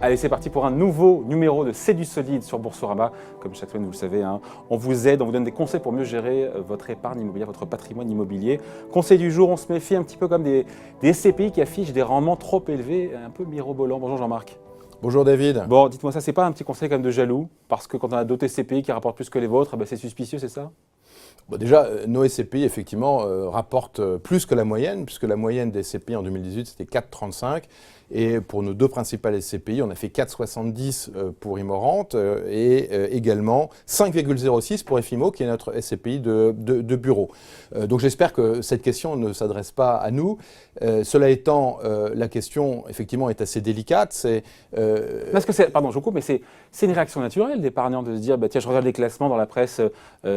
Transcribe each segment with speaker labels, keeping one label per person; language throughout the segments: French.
Speaker 1: Allez, c'est parti pour un nouveau numéro de C'est du solide sur Boursorama. Comme chaque semaine, vous le savez, on vous aide, on vous donne des conseils pour mieux gérer votre épargne immobilière, votre patrimoine immobilier. Conseil du jour, on se méfie un petit peu comme des SCPI qui affichent des rendements trop élevés, un peu mirobolants. Bonjour Jean-Marc.
Speaker 2: Bonjour David.
Speaker 1: Bon, dites-moi ça, c'est pas un petit conseil comme de jaloux? Parce que quand on a d'autres SCPI qui rapportent plus que les vôtres, c'est suspicieux, c'est ça?
Speaker 2: Bon, déjà, nos SCPI, effectivement, rapportent plus que la moyenne, puisque la moyenne des SCPI en 2018, c'était 4,35. Et pour nos deux principales SCPI, on a fait 4,70 pour Immorente et également 5,06 pour Efimo, qui est notre SCPI de bureau. Donc j'espère que cette question ne s'adresse pas à nous. Cela étant, la question, effectivement, est assez délicate.
Speaker 1: Parce que pardon, je vous coupe, mais c'est une réaction naturelle d'épargnant de se dire, tiens, je regarde les classements dans la presse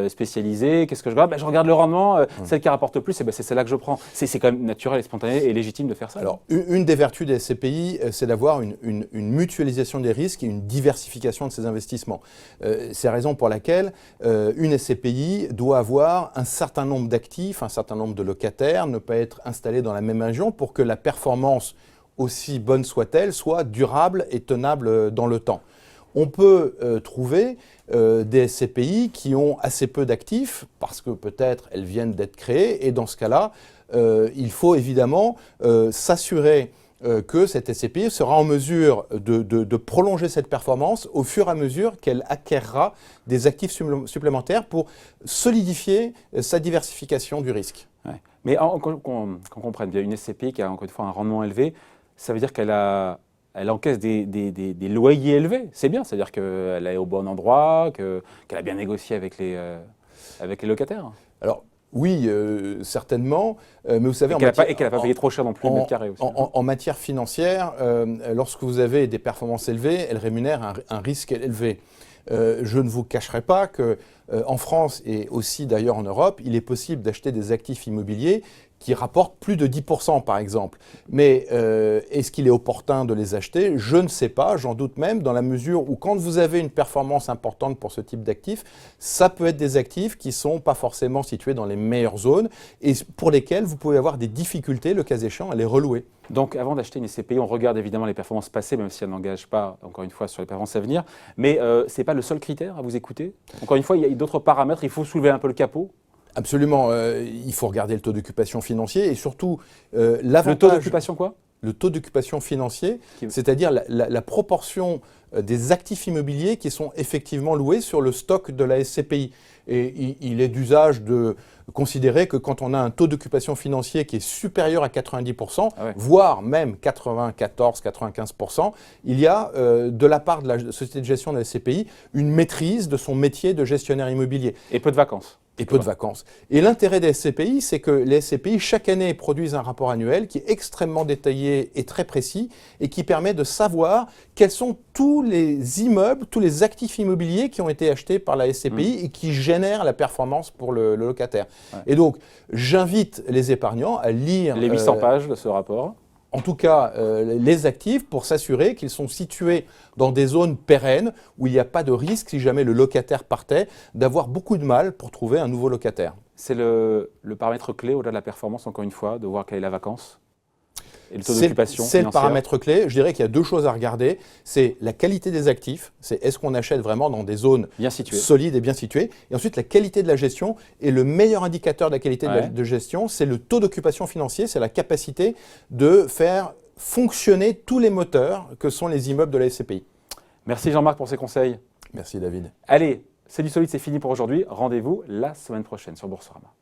Speaker 1: spécialisée, qu'est-ce que je regarde? Je regarde le rendement, celle qui rapporte le plus, c'est celle-là que je prends. C'est quand même naturel et spontané et légitime de faire ça.
Speaker 2: Alors, une des vertus des SCPI, c'est d'avoir une mutualisation des risques et une diversification de ses investissements. C'est la raison pour laquelle une SCPI doit avoir un certain nombre d'actifs, un certain nombre de locataires, ne pas être installé dans la même région pour que la performance, aussi bonne soit-elle, soit durable et tenable dans le temps. On peut trouver des SCPI qui ont assez peu d'actifs parce que peut-être elles viennent d'être créées et dans ce cas-là, il faut évidemment s'assurer que cette SCPI sera en mesure de prolonger cette performance au fur et à mesure qu'elle acquérera des actifs supplémentaires pour solidifier sa diversification du risque.
Speaker 1: Ouais. Mais qu'on comprenne bien, une SCPI qui a encore une fois un rendement élevé, ça veut dire qu'elle encaisse des loyers élevés. C'est bien, c'est-à-dire qu'elle est au bon endroit, qu'elle a bien négocié avec les locataires.
Speaker 2: Alors, oui, certainement, mais vous savez...
Speaker 1: Et qu'elle n'a pas payé trop cher non plus le mètre carré aussi.
Speaker 2: En matière financière, lorsque vous avez des performances élevées, elles rémunèrent un risque élevé. Je ne vous cacherai pas qu'en France et aussi d'ailleurs en Europe, il est possible d'acheter des actifs immobiliers qui rapportent plus de 10% par exemple. Mais est-ce qu'il est opportun de les acheter? Je ne sais pas, j'en doute même, dans la mesure où quand vous avez une performance importante pour ce type d'actifs, ça peut être des actifs qui ne sont pas forcément situés dans les meilleures zones et pour lesquels vous pouvez avoir des difficultés, le cas échéant, à les relouer.
Speaker 1: Donc avant d'acheter une SCPI, on regarde évidemment les performances passées, même si elles n'engagent pas, encore une fois, sur les performances à venir. Mais ce n'est pas le seul critère à vous écouter. Encore une fois, il y a d'autres paramètres, il faut soulever un peu le capot.
Speaker 2: Absolument, il faut regarder le taux d'occupation financier et surtout l'avantage...
Speaker 1: Le taux d'occupation quoi?
Speaker 2: Le taux d'occupation financier, c'est-à-dire la proportion des actifs immobiliers qui sont effectivement loués sur le stock de la SCPI. Et il est d'usage de considérer que quand on a un taux d'occupation financier qui est supérieur à 90%, voire même 94-95%, il y a de la part de la société de gestion de la SCPI une maîtrise de son métier de gestionnaire immobilier.
Speaker 1: Et peu de vacances.
Speaker 2: Et peu de vacances. Et l'intérêt des SCPI, c'est que les SCPI, chaque année, produisent un rapport annuel qui est extrêmement détaillé et très précis et qui permet de savoir quels sont tous les immeubles, tous les actifs immobiliers qui ont été achetés par la SCPI et qui génèrent la performance pour le locataire. Ouais. Et donc, j'invite les épargnants à lire...
Speaker 1: Les 800 pages de ce rapport.
Speaker 2: En tout cas, les actifs pour s'assurer qu'ils sont situés dans des zones pérennes où il n'y a pas de risque, si jamais le locataire partait, d'avoir beaucoup de mal pour trouver un nouveau locataire.
Speaker 1: C'est le paramètre clé au-delà de la performance, encore une fois, de voir quelle est la vacance et le taux d'occupation
Speaker 2: financière. C'est le paramètre clé. Je dirais qu'il y a deux choses à regarder. C'est la qualité des actifs. C'est est-ce qu'on achète vraiment dans des zones
Speaker 1: bien situées,
Speaker 2: solides et bien situées. Et ensuite, la qualité de la gestion. Et le meilleur indicateur de la qualité de gestion, c'est le taux d'occupation financier. C'est la capacité de faire fonctionner tous les moteurs que sont les immeubles de la SCPI.
Speaker 1: Merci Jean-Marc pour ces conseils.
Speaker 2: Merci David.
Speaker 1: Allez, c'est du solide, c'est fini pour aujourd'hui. Rendez-vous la semaine prochaine sur Boursorama.